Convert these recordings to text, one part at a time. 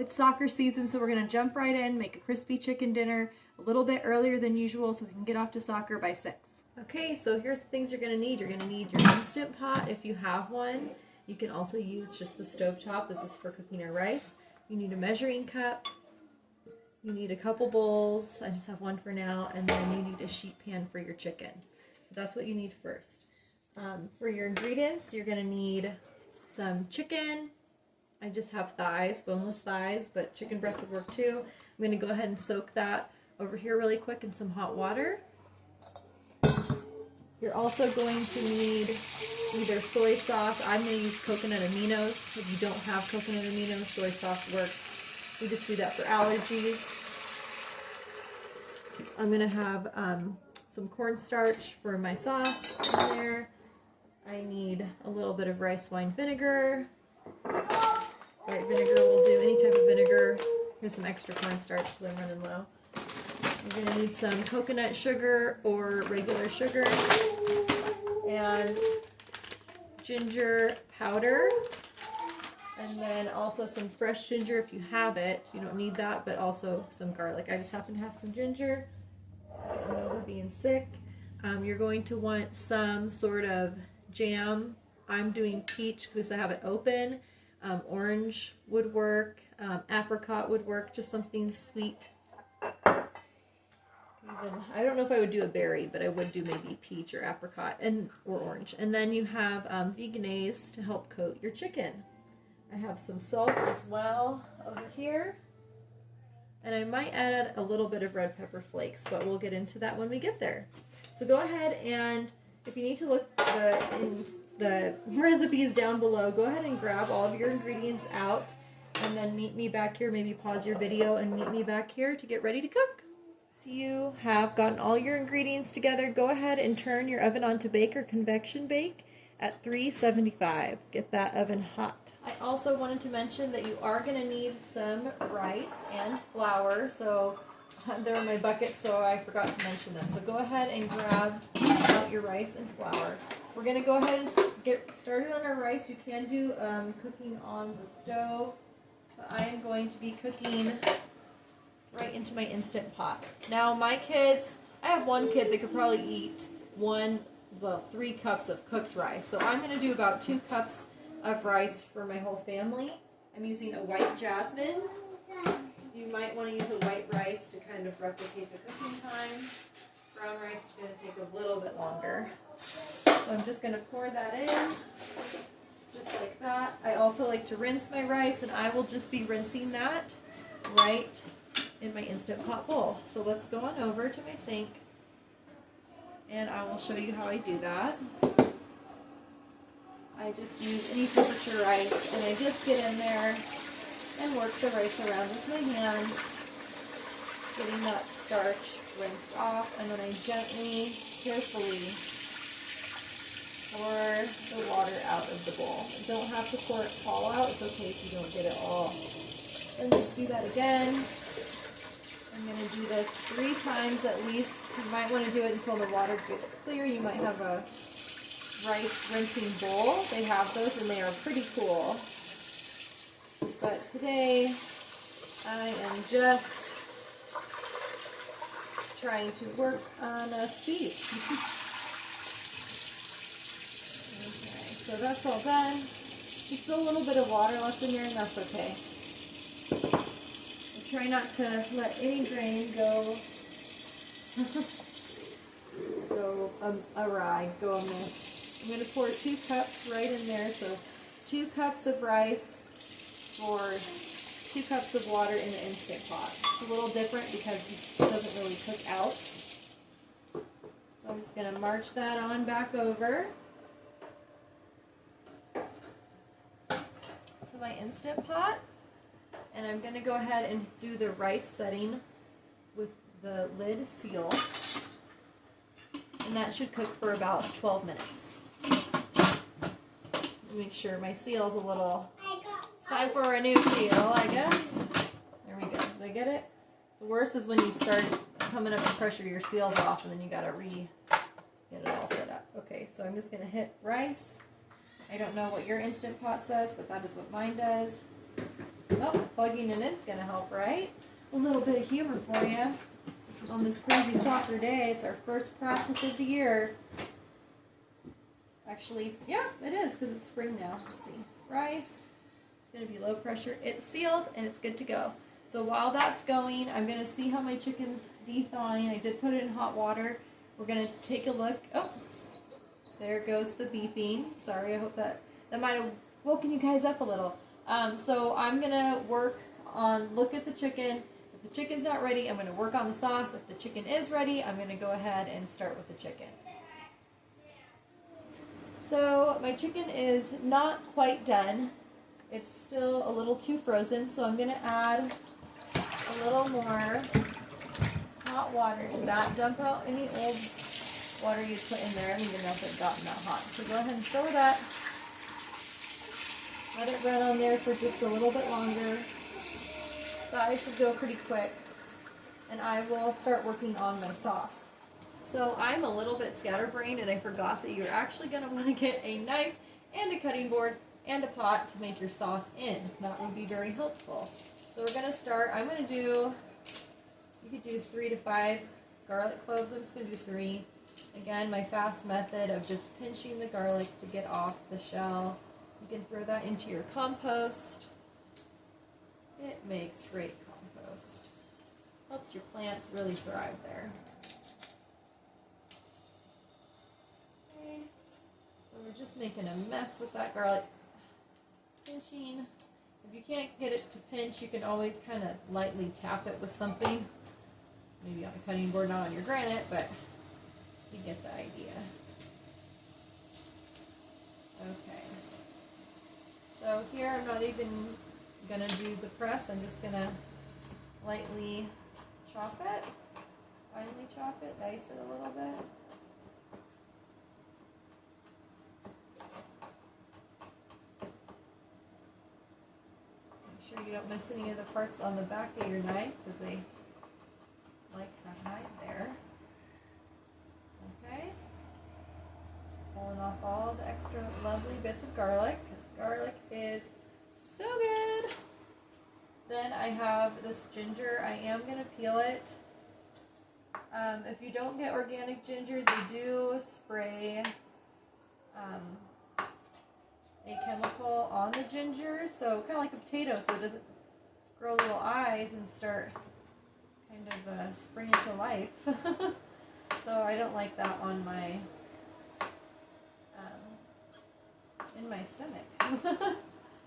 It's soccer season, so we're gonna jump right in, make a crispy chicken dinner a little bit earlier than usual so we can get off to soccer by 6. Okay, so here's the things you're gonna need. You're gonna need your Instant Pot if you have one. You can also use just the stovetop. This is for cooking our rice. You need a measuring cup. You need a couple bowls. I just have one for now. And then you need a sheet pan for your chicken. So that's what you need first. For your ingredients, you're gonna need some chicken. I just have thighs, boneless thighs, but chicken breast would work too. I'm gonna go ahead and soak that over here really quick in some hot water. You're also going to need either soy sauce. I'm going to use coconut aminos. If you don't have coconut aminos, soy sauce works. We just do that for allergies. I'm going to have some cornstarch for my sauce in there. I need a little bit of rice wine vinegar. White vinegar will do, any type of vinegar. Here's some extra cornstarch because I'm running low. You're going to need some coconut sugar or regular sugar and ginger powder, and then also some fresh ginger if you have it. You don't need that, but also some garlic. I just happen to have some ginger. We're being sick. You're going to want some sort of jam. I'm doing peach because I have it open. Orange would work. Apricot would work. Just something sweet. I don't know if I would do a berry, but I would do maybe peach or apricot or orange. And then you have veganaise to help coat your chicken. I have some salt as well over here. And I might add a little bit of red pepper flakes, but we'll get into that when we get there. So go ahead and if you need to look in the recipes down below, go ahead and grab all of your ingredients out and then meet me back here. Maybe pause your video and meet me back here to get ready to cook. You have gotten all your ingredients together. Go ahead and turn your oven on to bake or convection bake at 375. Get that oven hot. I also wanted to mention that you are going to need some rice and flour. So they're in my bucket, so I forgot to mention them. So go ahead and grab out your rice and flour. We're going to go ahead and get started on our rice. You can do cooking on the stove, but I am going to be cooking right into my Instant Pot. Now my kids, I have one kid that could probably eat 3 cups of cooked rice. So I'm going to do about 2 cups of rice for my whole family. I'm using a white jasmine. You might want to use a white rice to kind of replicate the cooking time. Brown rice is going to take a little bit longer. So I'm just going to pour that in, just like that. I also like to rinse my rice, and I will just be rinsing that right in my Instant Pot bowl. So let's go on over to my sink and I will show you how I do that. I just use any temperature rice and I just get in there and work the rice around with my hands, getting that starch rinsed off, and then I gently, carefully pour the water out of the bowl. You don't have to pour it all out. It's okay if you don't get it all. And just do that again. I'm going to do this 3 times at least. You might want to do it until the water gets clear. You might have a rice rinsing bowl. They have those and they are pretty cool. But today I am just trying to work on a speed. Okay, so that's all done. There's still a little bit of water left in there, and that's okay. Try not to let any grain go awry, go amiss. I'm going to pour 2 cups right in there. So 2 cups of rice for 2 cups of water in the Instant Pot. It's a little different because it doesn't really cook out. So I'm just going to march that on back over to my Instant Pot. And I'm going to go ahead and do the rice setting with the lid seal. And that should cook for about 12 minutes. Make sure my seal's a little... It's time for a new seal, I guess. There we go. Did I get it? The worst is when you start coming up to pressure your seals off and then you got to get it all set up. Okay, so I'm just going to hit rice. I don't know what your Instant Pot says, but that is what mine does. Oh. plugging it in is going to help, right? A little bit of humor for you on this crazy soccer day. It's our first practice of the year. Actually, yeah, it is because it's spring now. Let's see. Rice. It's going to be low pressure. It's sealed and it's good to go. So while that's going, I'm going to see how my chicken's de-thawing. I did put it in hot water. We're going to take a look. Oh, there goes the beeping. Sorry, I hope that might have woken you guys up a little. So I'm going to look at the chicken. If the chicken's not ready, I'm going to work on the sauce. If the chicken is ready, I'm going to go ahead and start with the chicken. So my chicken is not quite done. It's still a little too frozen, so I'm going to add a little more hot water to that. Dump out any old water you put in there. I don't even know if it's gotten that hot. So go ahead and fill it up. Let it run on there for just a little bit longer. That should go pretty quick. And I will start working on my sauce. So I'm a little bit scatterbrained and I forgot that you're actually going to want to get a knife and a cutting board and a pot to make your sauce in. That would be very helpful. So we're going to start, you could do 3 to 5 garlic cloves. I'm just going to do 3. Again, my fast method of just pinching the garlic to get off the shell. You can throw that into your compost. It makes great compost. Helps your plants really thrive there. Okay. So we're just making a mess with that garlic. Pinching. If you can't get it to pinch, you can always kind of lightly tap it with something. Maybe on a cutting board, not on your granite, but you get the idea. Okay. So here I'm not even going to do the press. I'm just going to lightly chop it, finely chop it, dice it a little bit. Make sure you don't miss any of the parts on the back of your knife, because they like to hide there. Okay. Just pulling off all the extra lovely bits of garlic, because garlic is so good. Then I have this ginger. I am going to peel it. If you don't get organic ginger, they do spray a chemical on the ginger, so kind of like a potato, so it doesn't grow little eyes and start kind of springing to life. So I don't like that on my in my stomach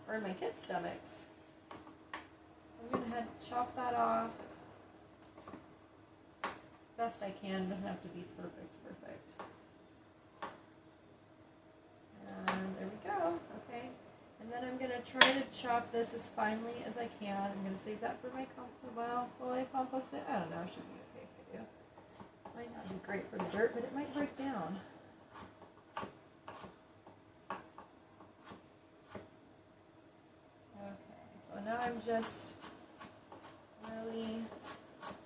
or in my kids' stomachs. I'm going to head chop that off as best I can. It doesn't have to be perfect. And there we go. Okay. And then I'm going to try to chop this as finely as I can. I'm going to save that for my compost. Well, will I compost it? I don't know. It should be okay if I do. Might not be great for the dirt, but it might break down. Okay. So now I'm just really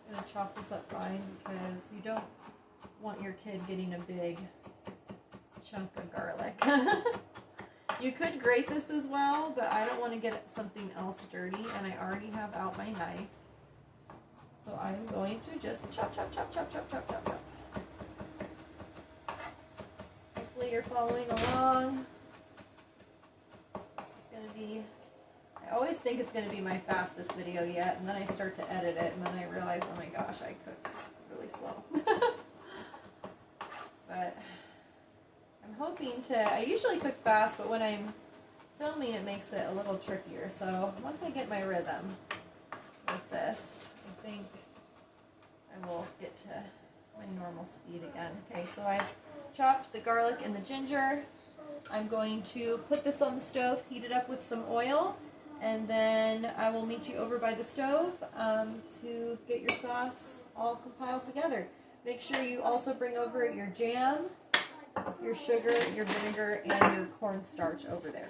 going to chop this up fine, because you don't want your kid getting a big chunk of garlic. You could grate this as well, but I don't want to get something else dirty, and I already have out my knife. So I'm going to just chop, chop, chop, chop, chop, chop, chop, chop. Hopefully you're following along. This is going to be, I always think it's going to be my fastest video yet, and then I start to edit it, and then I realize, oh my gosh, I cook really slow. But I'm hoping to, I usually cook fast, but when I'm filming it makes it a little trickier. So once I get my rhythm with this, I think I will get to my normal speed again. Okay, so I've chopped the garlic and the ginger. I'm going to put this on the stove, heat it up with some oil, and then I will meet you over by the stove to get your sauce all compiled together. Make sure you also bring over your jam, your sugar, your vinegar, and your cornstarch over there.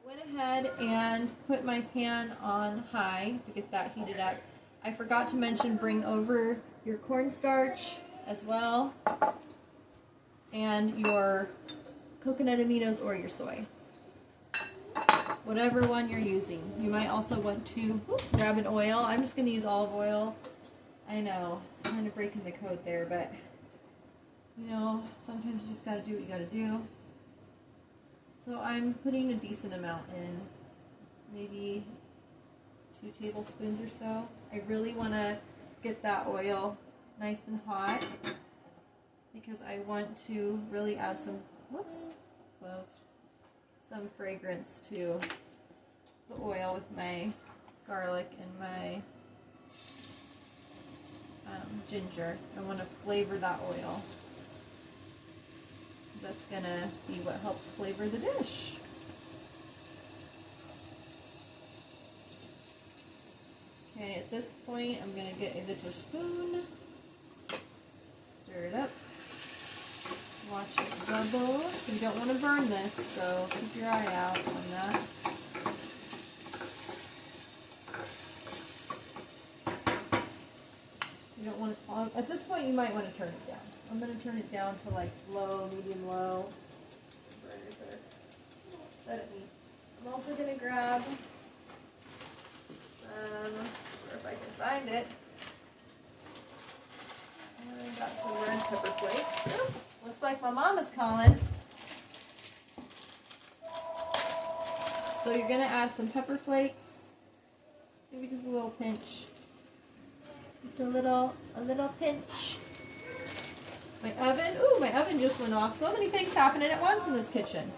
Went ahead and put my pan on high to get that heated up. I forgot to mention, bring over your cornstarch as well, and your coconut aminos or your soy. whatever one you're using. You might also want to grab an oil. I'm just going to use olive oil. I know, it's kind of breaking the code there, but you know, sometimes you just got to do what you got to do. So I'm putting a decent amount in, maybe 2 tablespoons or so. I really want to get that oil nice and hot because I want to really add some, some fragrance to the oil with my garlic and my ginger. I want to flavor that oil. That's gonna be what helps flavor the dish. Okay, at this point, I'm gonna get a little spoon, stir it up, watch it bubble. You don't want to burn this, so keep your eye out on that. You don't want to, at this point, you might want to turn it down. I'm going to turn it down to like low, medium low. Burners are upset at me. I'm also going to grab some, if I can find it. I got some red pepper flakes. Oh, looks like my mom is calling. So you're going to add some pepper flakes. Maybe just a little pinch. Just a little pinch. My oven just went off. So many things happening at once in this kitchen.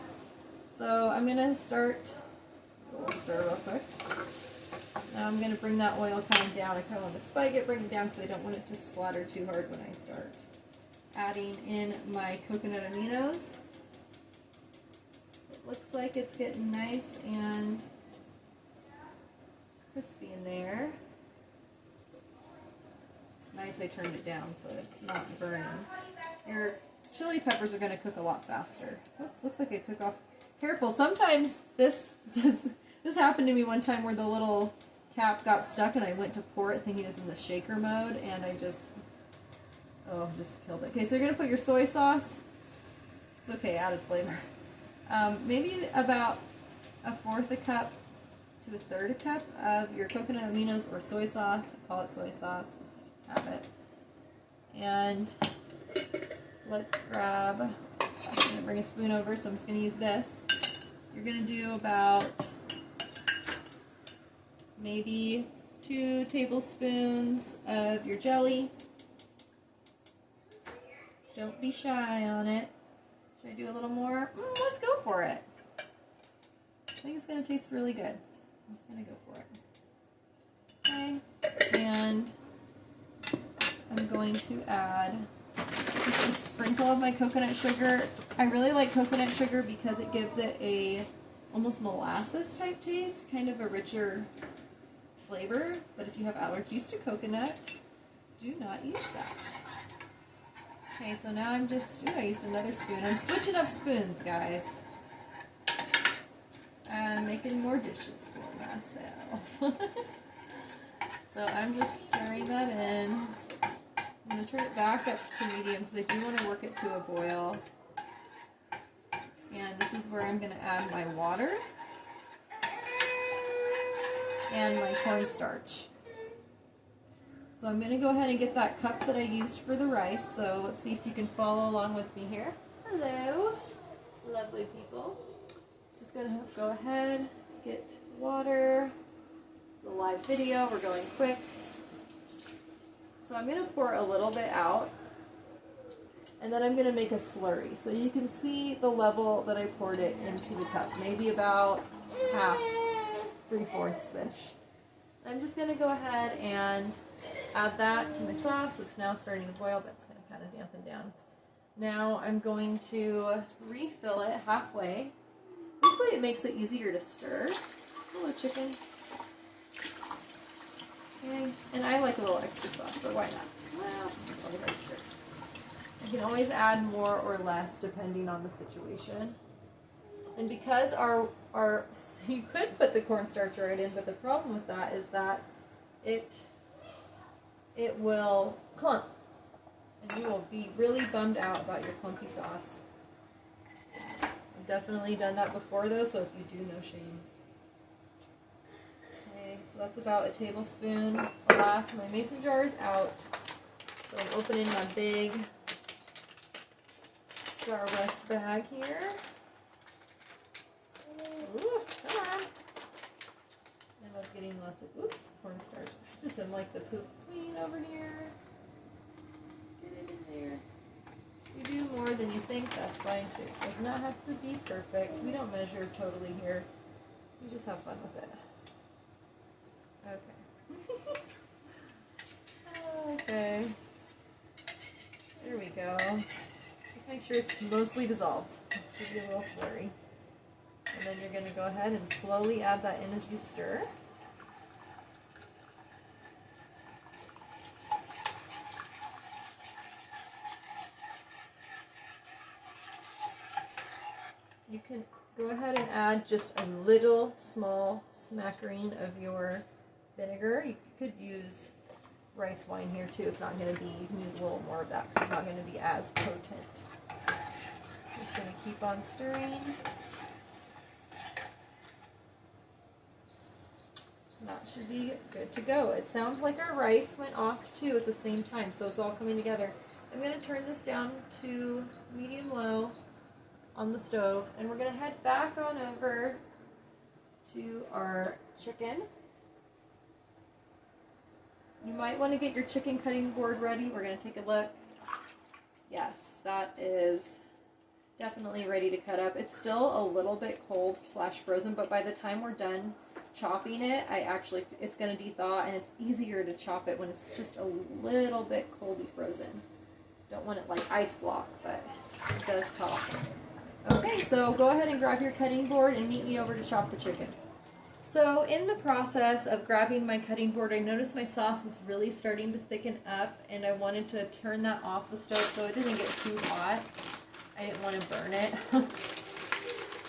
So I'm going to start, we'll stir real quick. Now I'm going to bring that oil kind of down. I kind of want to spike it, bring it down because I don't want it to splatter too hard when I start adding in my coconut aminos. It looks like it's getting nice and crispy in there. It's nice I turned it down so it's not burning. Your chili peppers are going to cook a lot faster. Oops, looks like I took off. Careful, sometimes this happened to me one time where the little cap got stuck and I went to pour it thinking it was in the shaker mode and I just killed it. Okay, so you're going to put your soy sauce. It's okay, added flavor. Maybe about 1/4 a cup to 1/3 a cup of your coconut aminos or soy sauce. I call it soy sauce, just have it. And let's grab, I'm going to bring a spoon over, so I'm just going to use this. You're going to do about maybe 2 tablespoons of your jelly. Don't be shy on it. Should I do a little more? Let's go for it. I think it's going to taste really good. I'm just going to go for it. Okay, and I'm going to add just a sprinkle of my coconut sugar. I really like coconut sugar because it gives it a almost molasses type taste, kind of a richer flavor. But if you have allergies to coconut, do not use that. Okay, so now I'm just, I used another spoon. I'm switching up spoons, guys. I'm making more dishes for myself. So I'm just stirring that in. I'm going to turn it back up to medium because I do want to work it to a boil. And this is where I'm going to add my water and my cornstarch. So I'm going to go ahead and get that cup that I used for the rice. So let's see if you can follow along with me here. Hello, lovely people. Just going to go ahead, get water. It's a live video, we're going quick. So I'm going to pour a little bit out, and then I'm going to make a slurry. So you can see the level that I poured it into the cup, maybe about half, 3/4-ish. I'm just going to go ahead and add that to my sauce. It's now starting to boil, but it's going to kind of dampen down. Now I'm going to refill it halfway. This way it makes it easier to stir. Hello, chicken. Okay. And I like a little extra sauce, so why not? Well, I'll give it extra. I can always add more or less depending on the situation. And because you could put the cornstarch right in, but the problem with that is that it will clump. And you will be really bummed out about your clumpy sauce. I've definitely done that before though, so if you do, no shame. So that's about a tablespoon. Alas, my mason jar is out. So I'm opening my big Star West bag here. Ooh, come on. And I'm getting lots of, oops, cornstarch. Just in like the poop queen over here. Get it in there. If you do more than you think, that's fine too. It does not have to be perfect. We don't measure totally here. We just have fun with it. Okay. Okay. There we go. Just make sure it's mostly dissolved. It should be a little slurry. And then you're going to go ahead and slowly add that in as you stir. You can go ahead and add just a little small smackerine of your vinegar. You could use rice wine here too. It's not going to be, you can use a little more of that because it's not going to be as potent. Just going to keep on stirring. That should be good to go. It sounds like our rice went off too at the same time, so it's all coming together. I'm going to turn this down to medium-low on the stove, and we're going to head back on over to our chicken. You might want to get your chicken cutting board ready. We're going to take a look. Yes, that is definitely ready to cut up. It's still a little bit cold / frozen, but by the time we're done chopping it, it's going to de-thaw, and it's easier to chop it when it's just a little bit coldly frozen. Don't want it like ice block, but it does thaw. Okay, so go ahead and grab your cutting board and meet me over to chop the chicken. So in the process of grabbing my cutting board, I noticed my sauce was really starting to thicken up, and I wanted to turn that off the stove so it didn't get too hot. I didn't want to burn it. I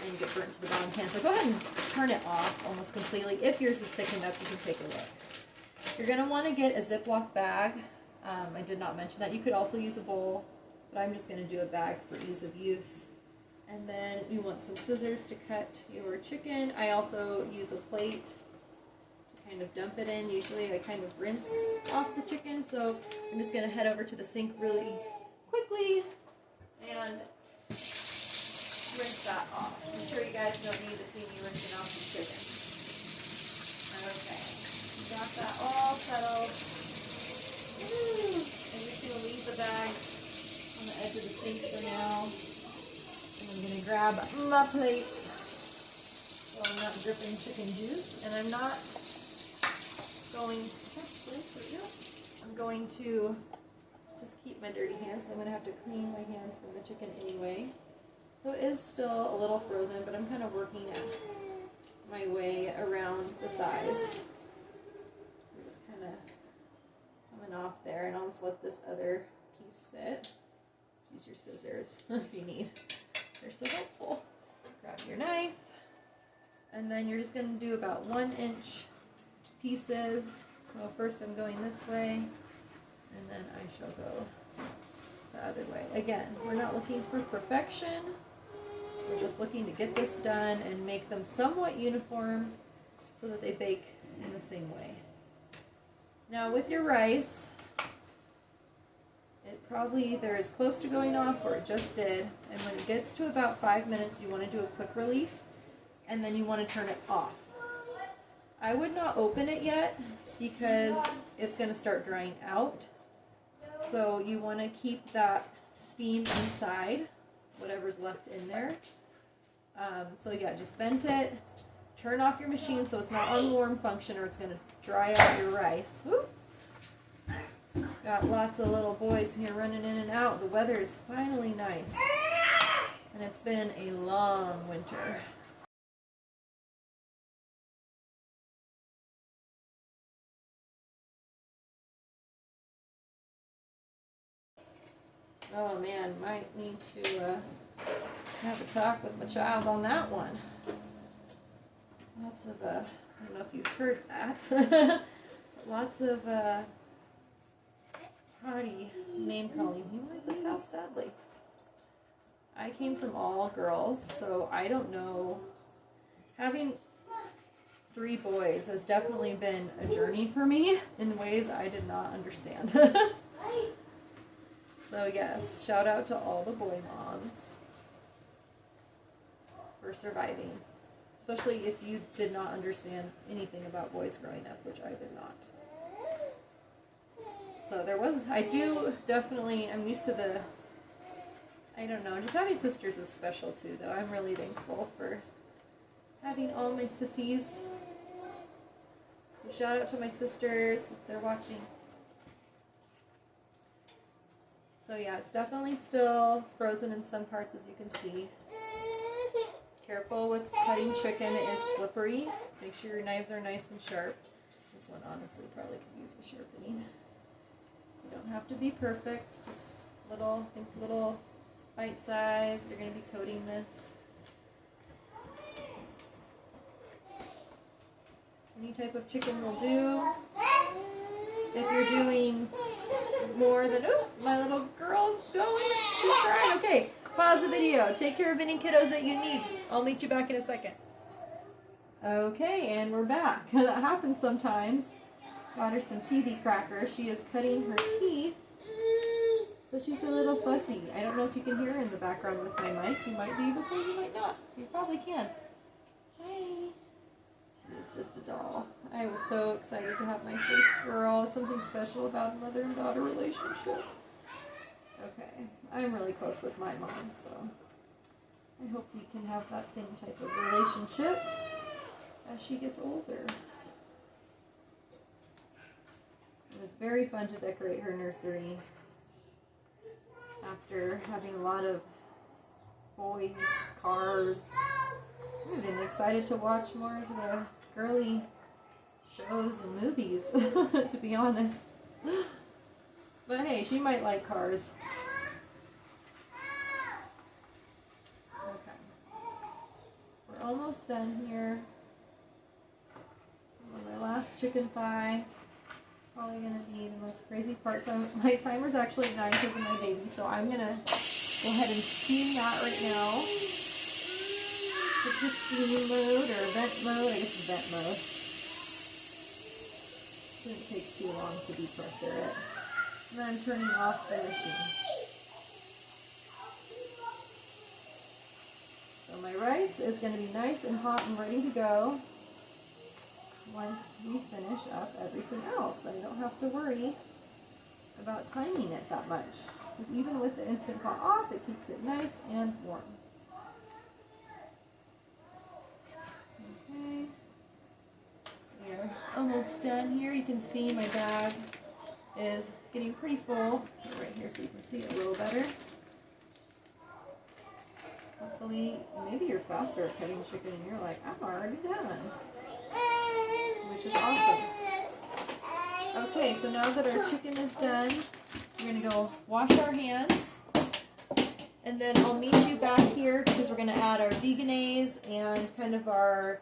didn't get burnt to the bottom pan. So go ahead and turn it off almost completely. If yours is thickened up, you can take a look. You're going to want to get a Ziploc bag. I did not mention that. You could also use a bowl, but I'm just going to do a bag for ease of use. And then you want some scissors to cut your chicken. I also use a plate to kind of dump it in. Usually I kind of rinse off the chicken, so I'm just going to head over to the sink really quickly and rinse that off. I'm sure you guys don't need to see me rinsing off the chicken. Okay, got that all settled. Woo. I'm just going to leave the bag on the edge of the sink for now. I'm going to grab my plate so I'm not dripping chicken juice, and I'm not going, I'm going to just keep my dirty hands. I'm going to have to clean my hands from the chicken anyway. So it is still a little frozen, but I'm kind of working my way around the thighs. I'm just kind of coming off there, and I'll just let this other piece sit. Use your scissors if you need. They're so helpful. Grab your knife, and then you're just going to do about 1-inch pieces. So first I'm going this way, and then I shall go the other way. Again, we're not looking for perfection. We're just looking to get this done and make them somewhat uniform so that they bake in the same way. Now with your rice, it probably either is close to going off or it just did. And when it gets to about 5 minutes, you want to do a quick release, and then you want to turn it off. I would not open it yet because it's going to start drying out. So you want to keep that steam inside, whatever's left in there. So yeah, just vent it, turn off your machine so it's not on warm function or it's going to dry out your rice. Whoop. Got lots of little boys here running in and out. The weather is finally nice. And it's been a long winter. Oh man, might need to have a talk with my child on that one. Lots of, I don't know if you've heard that. Lots of potty name calling. You leave this house, sadly. I came from all girls, so I don't know. Having 3 boys has definitely been a journey for me in ways I did not understand. So yes, shout out to all the boy moms for surviving. Especially if you did not understand anything about boys growing up, which I did not. So I'm used to the, I don't know, just having sisters is special too, though. I'm really thankful for having all my sissies. So shout out to my sisters if they're watching. So yeah, it's definitely still frozen in some parts, as you can see. Careful with cutting chicken, it is slippery. Make sure your knives are nice and sharp. This one honestly probably could use a sharpening. You don't have to be perfect, just little bite size. You're going to be coating this. Any type of chicken will do. If you're doing more than, my little girl's going, she's crying. Okay, pause the video. Take care of any kiddos that you need. I'll meet you back in a second. Okay, and we're back. That happens sometimes. Got her some teethy crackers. She is cutting her teeth. So she's a little fussy. I don't know if you can hear her in the background with my mic. You might be able to, you might not. You probably can. Hi. She's just a doll. I was so excited to have my first girl. Something special about a mother and daughter relationship. Okay. I'm really close with my mom, so I hope we can have that same type of relationship as she gets older. It was very fun to decorate her nursery after having a lot of boy cars. I've been excited to watch more of the girly shows and movies, to be honest. But hey, she might like cars. Okay. We're almost done here. My last chicken thigh. It's probably going to be the most crazy part. So my timer's actually at 9 because of my baby, so I'm going to go ahead and steam that right now. It's the steam mode or vent mode. I guess it's vent mode. Shouldn't take too long to depressure it. And then I'm turning off the machine. So my rice is going to be nice and hot and ready to go once we finish up everything else. I don't have to worry about timing it that much. Because even with the Instant Pot off, it keeps it nice and warm. Okay. We're almost done here. You can see my bag is getting pretty full. Right here so you can see it a little better. Hopefully, maybe you're faster at cutting chicken and you're like, I'm already done. Which is awesome. Okay, so now that our chicken is done, we're going to go wash our hands. And then I'll meet you back here because we're going to add our veganaise and kind of our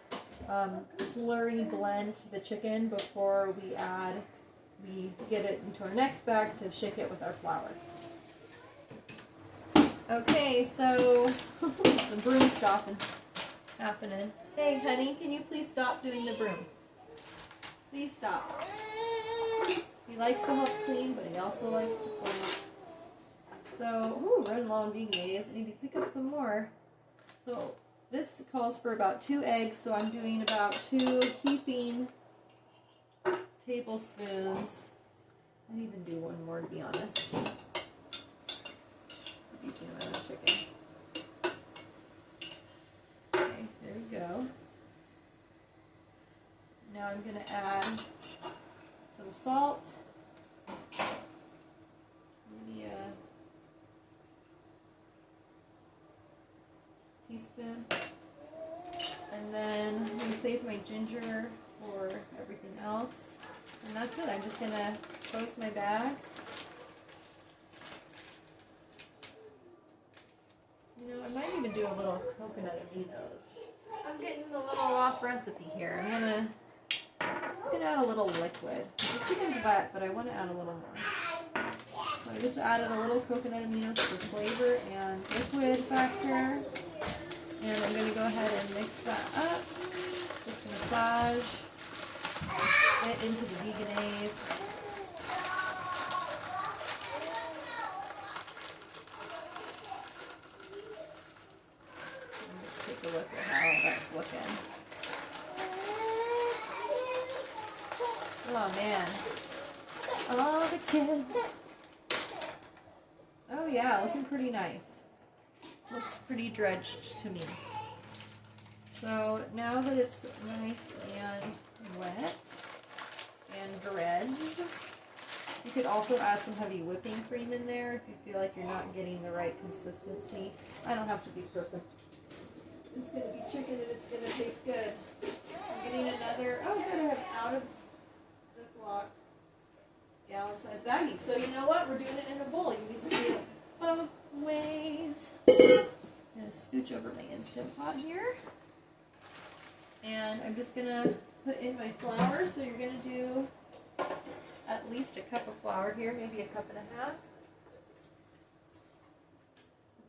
slurry blend to the chicken before we get it into our next bag to shake it with our flour. Okay, so some broom stopping happening. Hey, honey, can you please stop doing the broom? Please stop. He likes to help clean, but he also likes to clean. So, running low on veganaise. I need to pick up some more. So, this calls for about 2 eggs, so I'm doing about 2 heaping tablespoons. I'd even do 1 more, to be honest. A decent amount of chicken. Okay, there we go. Now I'm going to add some salt. Maybe a teaspoon. And then I'm going to save my ginger for everything else. And that's it. I'm just going to close my bag. You know, I might even do a little coconut aminos. I'm getting a little off recipe here. I'm just gonna add a little liquid. The chicken's wet, but I want to add a little more. So I just added a little coconut aminos for flavor and liquid factor. And I'm gonna go ahead and mix that up. Just gonna massage it into the veganaise. Let's take a look at how that's looking. Oh man. All the kids. Oh yeah, looking pretty nice. Looks pretty dredged to me. So now that it's nice and wet and dredged, you could also add some heavy whipping cream in there if you feel like you're not getting the right consistency. I don't have to be perfect. It's going to be chicken and it's going to taste good. I'm getting another, oh good, I have out of Ziploc gallon-sized baggies. So you know what? We're doing it in a bowl. You need to see it both ways. I'm going to scooch over my Instant Pot here. And I'm just going to put in my flour. So you're going to do at least a cup of flour here, maybe a cup and a half.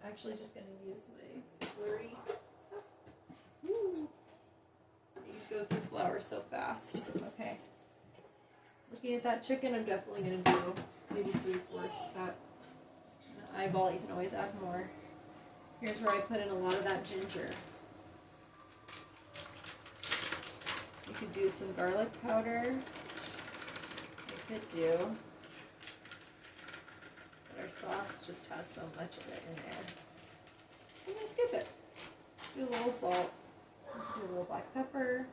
I'm actually just going to use my slurry. Woo. You go through flour so fast. Okay. Looking at that chicken, I'm definitely going to do maybe 3/4 cup. An eyeball, you can always add more. Here's where I put in a lot of that ginger. You could do some garlic powder. You could do. But our sauce just has so much of it in there. I'm going to skip it. Do a little salt. Do a little black pepper.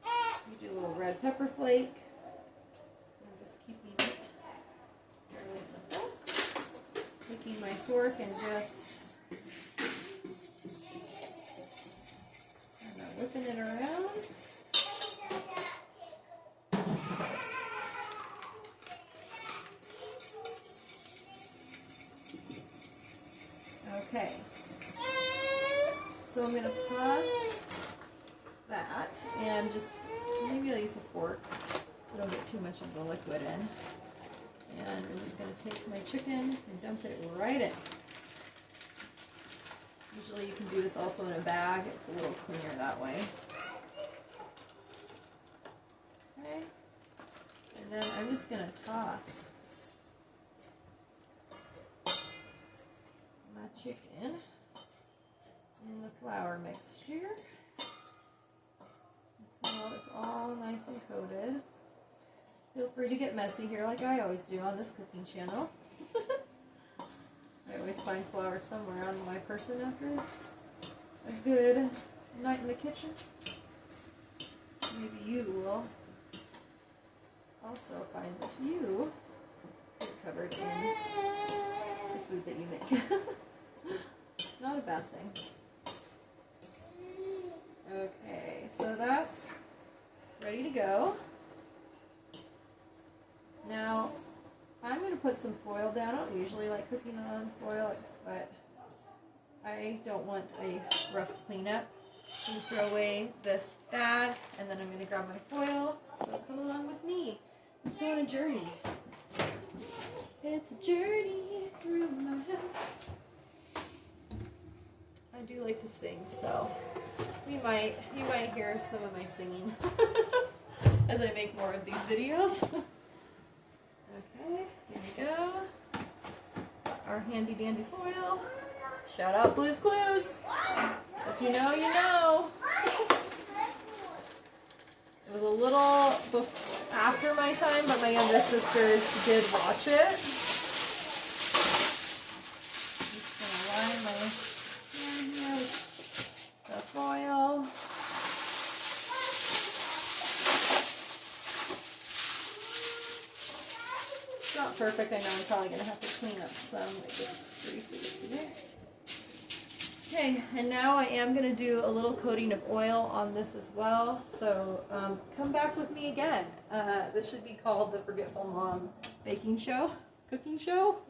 You do a little red pepper flake. I'm just keeping it fairly simple. Taking my fork and just kind of whipping it around. Okay. So I'm going to pause that and just maybe I'll use a fork so I don't get too much of the liquid in. And I'm just going to take my chicken and dump it right in. Usually you can do this also in a bag. It's a little cleaner that way. Okay. And then I'm just going to toss my chicken in the flour mixture until it's all nice and coated. Feel free to get messy here like I always do on this cooking channel. I always find flour somewhere on my person after a good night in the kitchen. Maybe you will also find that you get covered in the food that you make. Not a bad thing. Okay, so that's ready to go. Now, I'm going to put some foil down. I don't usually like cooking on foil, but I don't want a rough cleanup. I'm going to throw away this bag, and then I'm going to grab my foil. So come along with me. Let's go on a journey. It's a journey through my house. I do like to sing, so you might hear some of my singing as I make more of these videos. Okay, here we go. Our handy dandy foil. Shout out Blue's Clues. If you know, you know. It was a little after my time, but my younger sisters did watch it. Just gonna line my hand here with the foil. It's not perfect. I know I'm probably going to have to clean up some. It gets greasy there. Okay, and now I am going to do a little coating of oil on this as well. So come back with me again. This should be called the Forgetful Mom Baking Show. Cooking Show?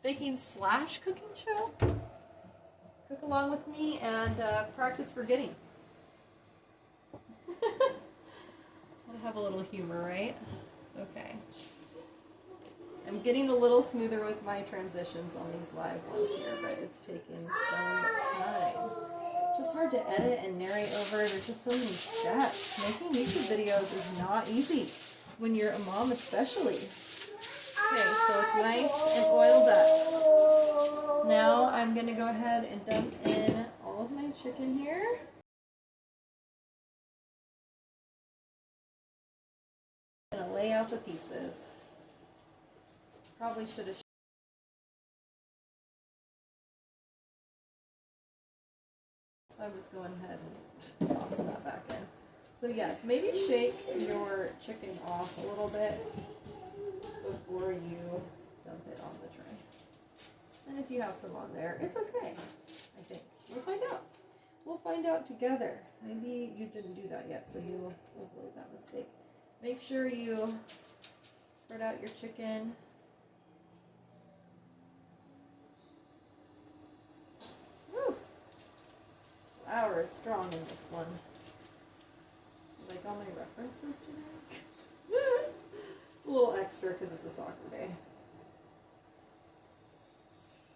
Baking / cooking show? Cook along with me and practice forgetting. Gotta have a little humor, right? Okay. I'm getting a little smoother with my transitions on these live ones here, but it's taken some time. just hard to edit and narrate over. There's just so many steps. Making YouTube videos is not easy when you're a mom especially. Okay, so it's nice and oiled up. Now I'm going to go ahead and dump in all of my chicken here. I'm going to lay out the pieces. Probably should have. So I'm just going ahead and toss that back in. So yes, maybe shake your chicken off a little bit before you dump it on the tray. And if you have some on there, it's okay, I think. We'll find out. We'll find out together. Maybe you didn't do that yet, so you'll avoid that mistake. Make sure you spread out your chicken. Woo! Flour is strong in this one. Like all my references today. It's a little extra because it's a soccer day.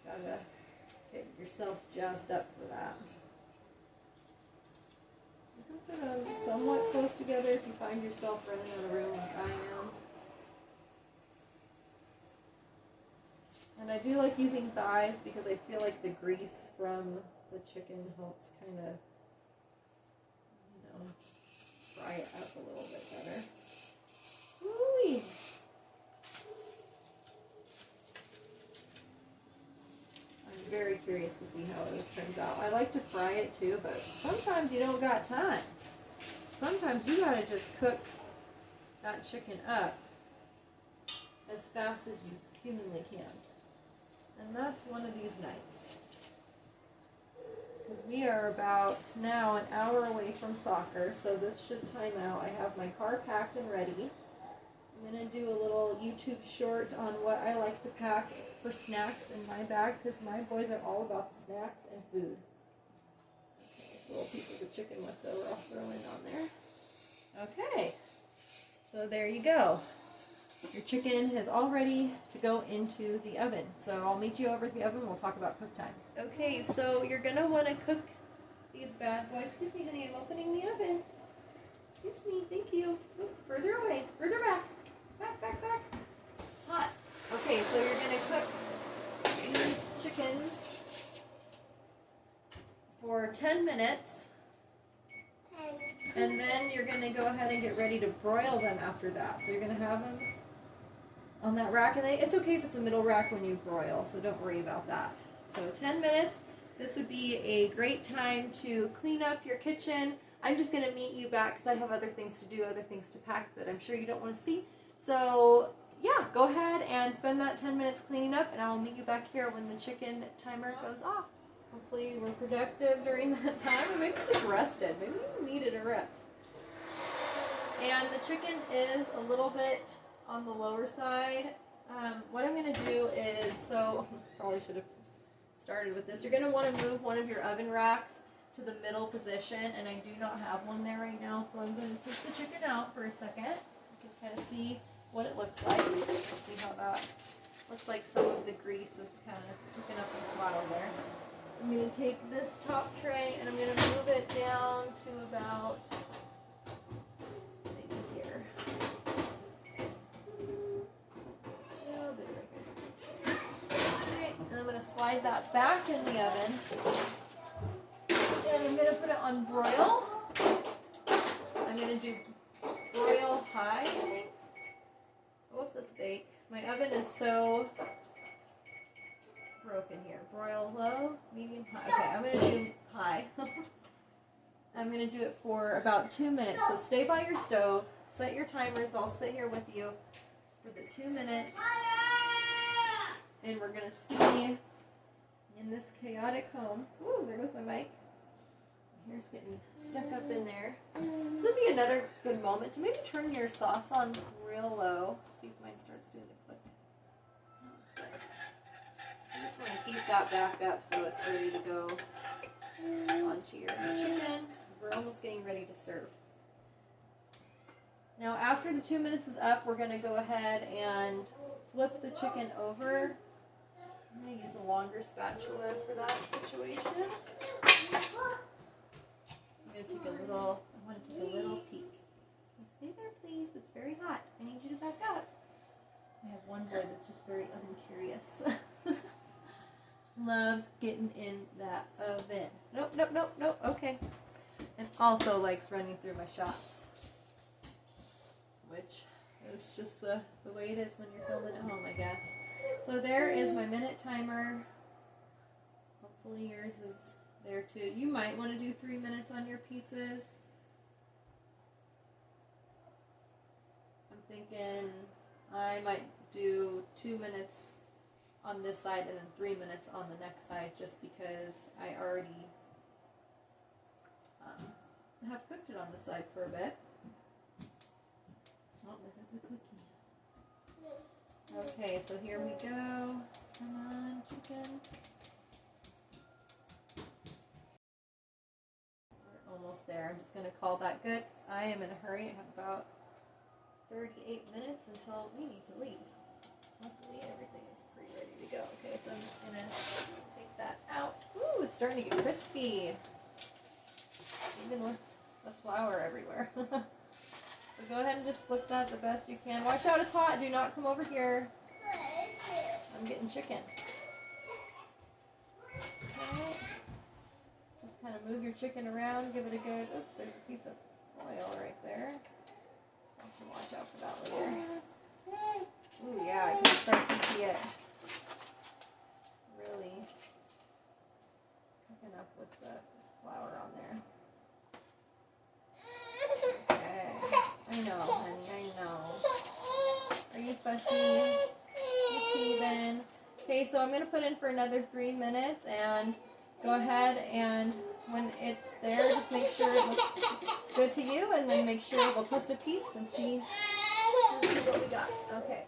Gotta get yourself jazzed up for that. You can put them somewhat close together if you find yourself running out of room like I am. And I do like using thighs because I feel like the grease from the chicken helps kind of, you know, fry it up a little bit better. Woo-wee. I'm very curious to see how this turns out. I like to fry it too, but sometimes you don't got time. Sometimes you gotta just cook that chicken up as fast as you humanly can. And that's one of these nights. Because we are about now an hour away from soccer, so this should time out. I have my car packed and ready. I'm going to do a little YouTube short on what I like to pack for snacks in my bag, because my boys are all about the snacks and food. Okay, little pieces of chicken left over, I'll throw in on there. Okay, so there you go. Your chicken is all ready to go into the oven. So I'll meet you over at the oven. We'll talk about cook times. Okay, so you're going to want to cook these bad boys. Excuse me, honey, I'm opening the oven. Excuse me, thank you. Oop, further away, further back. Back, back, back. It's hot. Okay, so you're going to cook these chickens for 10 minutes. And then you're going to go ahead and get ready to broil them after that. So you're going to have them on that rack, and it's okay if it's a middle rack when you broil, so don't worry about that. So 10 minutes, this would be a great time to clean up your kitchen. I'm just going to meet you back because I have other things to do, other things to pack that I'm sure you don't want to see. So yeah, go ahead and spend that 10 minutes cleaning up, and I will meet you back here when the chicken timer goes off. Hopefully we're productive during that time, or maybe just rested. Maybe you needed a rest. And the chicken is a little bit on the lower side. What I'm going to do is, so probably should have started with this. You're going to want to move one of your oven racks to the middle position, and I do not have one there right now, so I'm going to take the chicken out for a second. You can kind of see what it looks like. See how that looks like. Some of the grease is kind of cooking up in the bottom there. I'm going to take this top tray and I'm going to move it down to about maybe here. Alright, and I'm going to slide that back in the oven. And I'm going to put it on broil. I'm going to do broil high, I think. Whoops, that's bake. My oven is so broken here. Broil low, medium, high. Okay, I'm going to do high. I'm going to do it for about 2 minutes. So stay by your stove, set your timers. I'll sit here with you for the 2 minutes. And we're going to see in this chaotic home. Ooh, there goes my mic. Here's getting stuck up in there. This would be another good moment to maybe turn your sauce on real low. See if mine starts doing the click. No, it's good. I just want to keep that back up so it's ready to go onto your chicken, because we're almost getting ready to serve. Now after the 2 minutes is up, we're going to go ahead and flip the chicken over. I'm going to use a longer spatula for that situation. I'm gonna take a little. I want to take a little peek. Stay there, please. It's very hot. I need you to back up. I have one boy that's just very uncurious. Loves getting in that oven. Nope, nope, nope, nope. Okay. And also likes running through my shots, which is just the way it is when you're filming at home, I guess. So there is my minute timer. Hopefully yours is there too. You might want to do 3 minutes on your pieces. I'm thinking I might do 2 minutes on this side and then 3 minutes on the next side, just because I already have cooked it on the side for a bit. Oh, there goes the cookie. Okay, so here we go. Come on, chicken. We're almost there. I'm just going to call that good. I am in a hurry. I have about 38 minutes until we need to leave. Luckily, everything is pretty ready to go. Okay, so I'm just going to take that out. Ooh, it's starting to get crispy. Even with the flour everywhere. So go ahead and just flip that the best you can. Watch out, it's hot. Do not come over here. I'm getting chicken. Okay. Just kind of move your chicken around. Give it a good... Oops, there's a piece of foil right there. I have to watch out for that later. Ooh, yeah, I can start to see it really cooking up with the flour on there. Okay. I know, honey, I know. Are you fussy? You teething? Okay, so I'm going to put in for another 3 minutes, and go ahead and when it's there, just make sure it looks good to you, and then make sure we'll twist a piece and see what we got. Okay,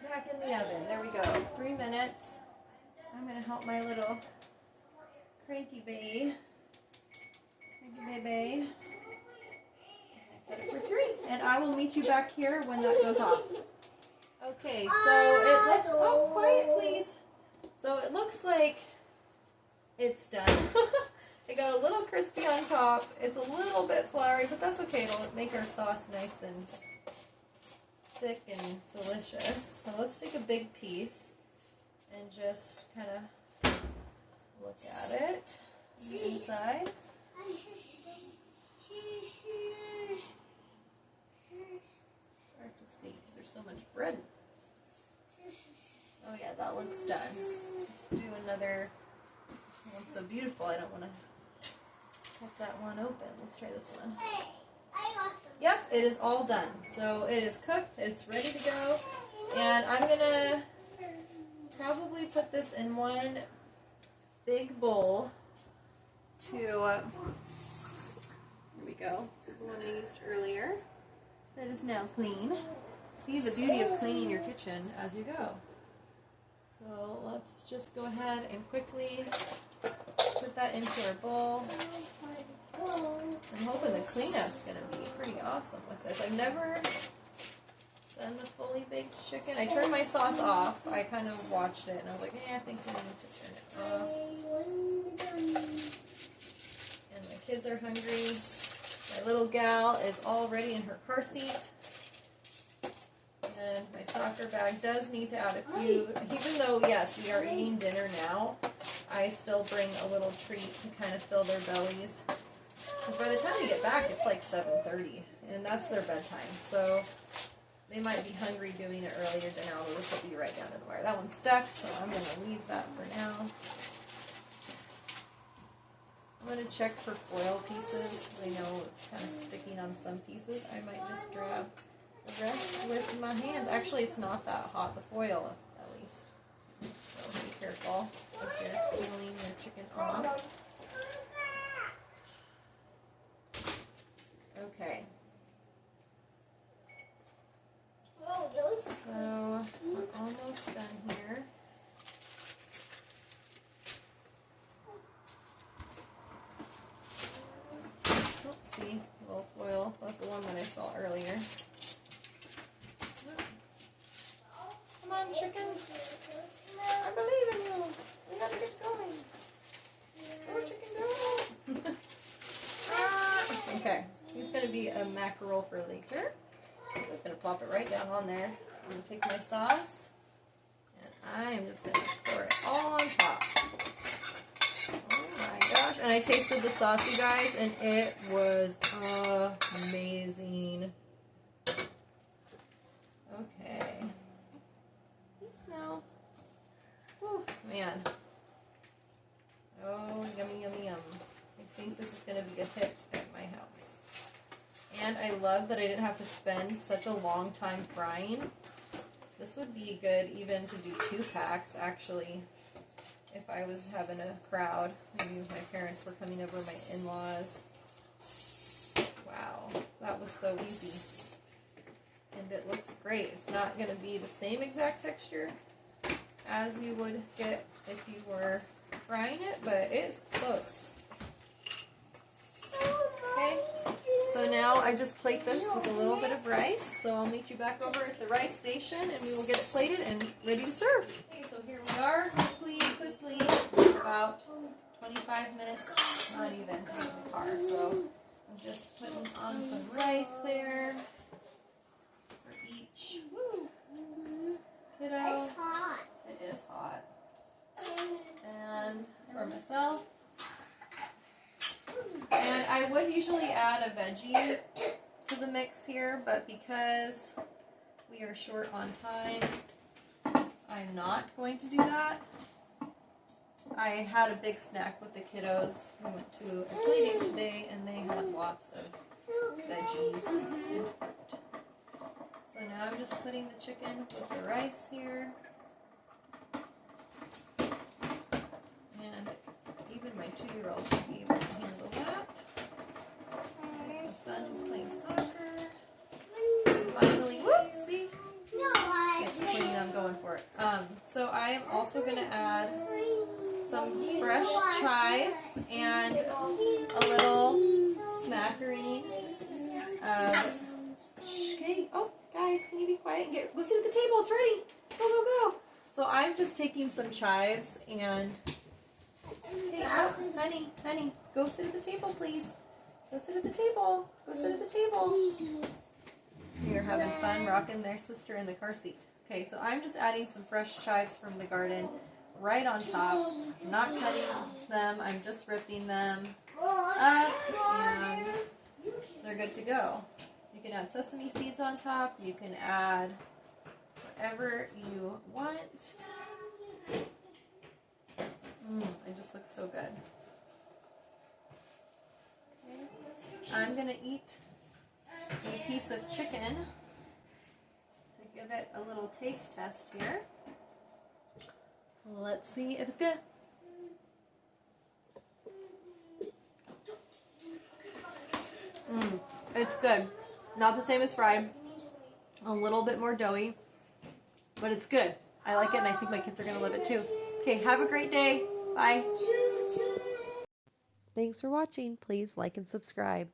back in the oven. There we go. 3 minutes. I'm going to help my little cranky baby. Set it for 3, and I will meet you back here when that goes off. Okay, so it looks, oh, quiet please. So it looks like it's done. It got a little crispy on top. It's a little bit floury, but that's okay. It'll make our sauce nice and thick and delicious. So let's take a big piece and just kind of look at it on the inside. Hard to see because there's so much bread. Oh yeah, that looks done. Let's do another one. So beautiful. I don't want to cut that one open. Let's try this one. Yep, it is all done. So it is cooked. It's ready to go. And I'm gonna probably put this in one big bowl to. Here we go. This is the one I used earlier. That is now clean. See the beauty of cleaning your kitchen as you go. So let's just go ahead and quickly put that into our bowl. I'm hoping the cleanup's going to be pretty awesome with this. I've never done the fully baked chicken. I turned my sauce off. I kind of watched it and I was like, I think we need to turn it off. And my kids are hungry. My little gal is already in her car seat. And my soccer bag does need to add a few, even though, yes, we are eating dinner now, I still bring a little treat to kind of fill their bellies. Because by the time they get back, it's like 7:30, and that's their bedtime. So they might be hungry doing it earlier dinner, although this will be right down to the wire. That one's stuck, so I'm going to leave that for now. I'm going to check for foil pieces. I know it's kind of sticking on some pieces. I might just grab the rest with my hands. Actually, it's not that hot, the foil at least. So be careful as you're peeling your chicken off. Okay. So we're almost done here. See, little foil. That's the one that I saw earlier. Come on, chicken. I believe in you. We gotta get going. Go, chicken, go. going to be a mackerel for later. I'm just going to plop it right down on there. I'm going to take my sauce, and I am just going to pour it all on top. Oh my gosh. And I tasted the sauce, you guys, and it was amazing. Okay. Thanks now. Oh, man. Oh, yummy, yummy, yum. I think this is going to be a hit at my house. And I love that I didn't have to spend such a long time frying. This would be good even to do 2 packs, actually, if I was having a crowd. Maybe if my parents were coming over, my in-laws. Wow, that was so easy. And it looks great. It's not going to be the same exact texture as you would get if you were frying it, but it's close. Okay, so now I just plate this with a little bit of rice. So I'll meet you back over at the rice station and we will get it plated and ready to serve. Okay, so here we are, quickly, about 25 minutes, not even in the car. So I'm just putting on some rice there for each kiddo. It's hot. It is hot. And for myself. And I would usually add a veggie to the mix here, but because we are short on time, I'm not going to do that. I had a big snack with the kiddos. We went to a play date today and they had lots of veggies and fruit. So now I'm just putting the chicken with the rice here. And even my 2-year-old should be able to handle that. My son is playing soccer. Finally, whoopsie. It's clean, I'm going for it. So I am also going to add some fresh chives and a little smattering of... Okay, oh, guys, can you be quiet and go sit at the table? It's ready. Go, go, go. So I'm just taking some chives and... Hey, oh, honey, go sit at the table, please. Go sit at the table. Go sit at the table. You're having fun rocking their sister in the car seat. Okay, so I'm just adding some fresh chives from the garden right on top. I'm not cutting them. I'm just ripping them up, and they're good to go. You can add sesame seeds on top. You can add whatever you want. It just looks so good. Okay. I'm going to eat a piece of chicken to give it a little taste test here. Let's see if it's good. It's good. Not the same as fried. A little bit more doughy, but it's good. I like it and I think my kids are going to love it too. Okay, have a great day. Bye. Thanks for watching. Please like and subscribe.